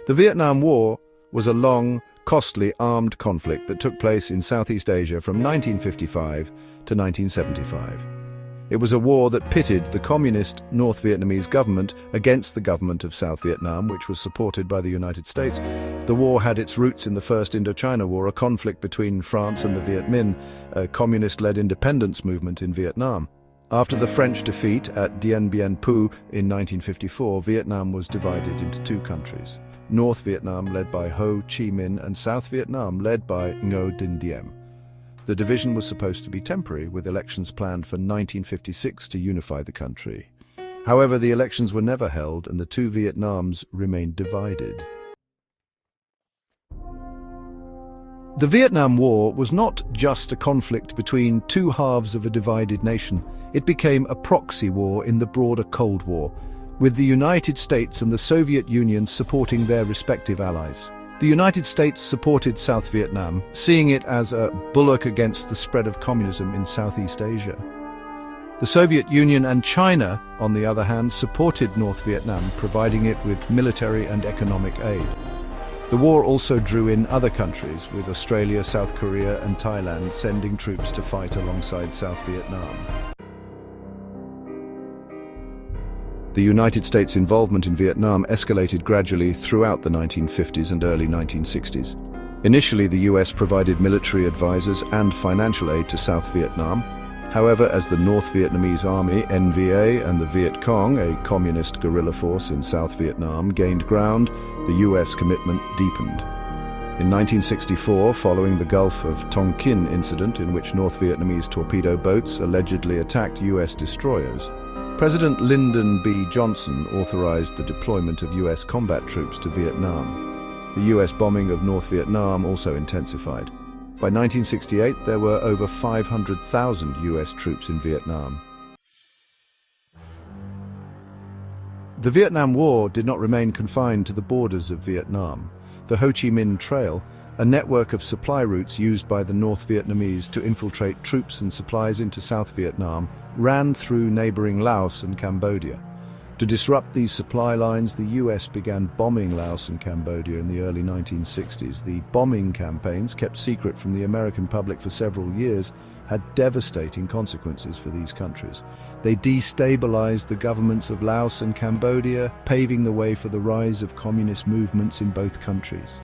The Vietnam War was a long, costly armed conflict that took place in Southeast Asia from 1955 to 1975. It was a war that pitted the communist North Vietnamese government against the government of South Vietnam, which was supported by the United States. The war had its roots in the First Indochina War, a conflict between France and the Viet Minh, a communist-led independence movement in Vietnam. After the French defeat at Dien Bien Phu in 1954, Vietnam was divided into two countries: North Vietnam, led by Ho Chi Minh, and South Vietnam, led by Ngo Dinh Diem. The division was supposed to be temporary, with elections planned for 1956 to unify the country. However, the elections were never held, and the two Vietnams remained divided. The Vietnam War was not just a conflict between two halves of a divided nation. It became a proxy war in the broader Cold War, with the United States and the Soviet Union supporting their respective allies. The United States supported South Vietnam, seeing it as a bulwark against the spread of communism in Southeast Asia. The Soviet Union and China, on the other hand, supported North Vietnam, providing it with military and economic aid. The war also drew in other countries, with Australia, South Korea, and Thailand sending troops to fight alongside South Vietnam. The United States' involvement in Vietnam escalated gradually throughout the 1950s and early 1960s. Initially, the US provided military advisors and financial aid to South Vietnam. However, as the North Vietnamese Army, NVA, and the Viet Cong, a communist guerrilla force in South Vietnam, gained ground, the US commitment deepened. In 1964, following the Gulf of Tonkin incident in which North Vietnamese torpedo boats allegedly attacked US destroyers, President Lyndon B. Johnson authorized the deployment of US combat troops to Vietnam. The US bombing of North Vietnam also intensified. By 1968, there were over 500,000 US troops in Vietnam. The Vietnam War did not remain confined to the borders of Vietnam. The Ho Chi Minh Trail, a network of supply routes used by the North Vietnamese to infiltrate troops and supplies into South Vietnam, ran through neighboring Laos and Cambodia. To disrupt these supply lines, the US began bombing Laos and Cambodia in the early 1960s. The bombing campaigns, kept secret from the American public for several years, had devastating consequences for these countries. They destabilized the governments of Laos and Cambodia, paving the way for the rise of communist movements in both countries.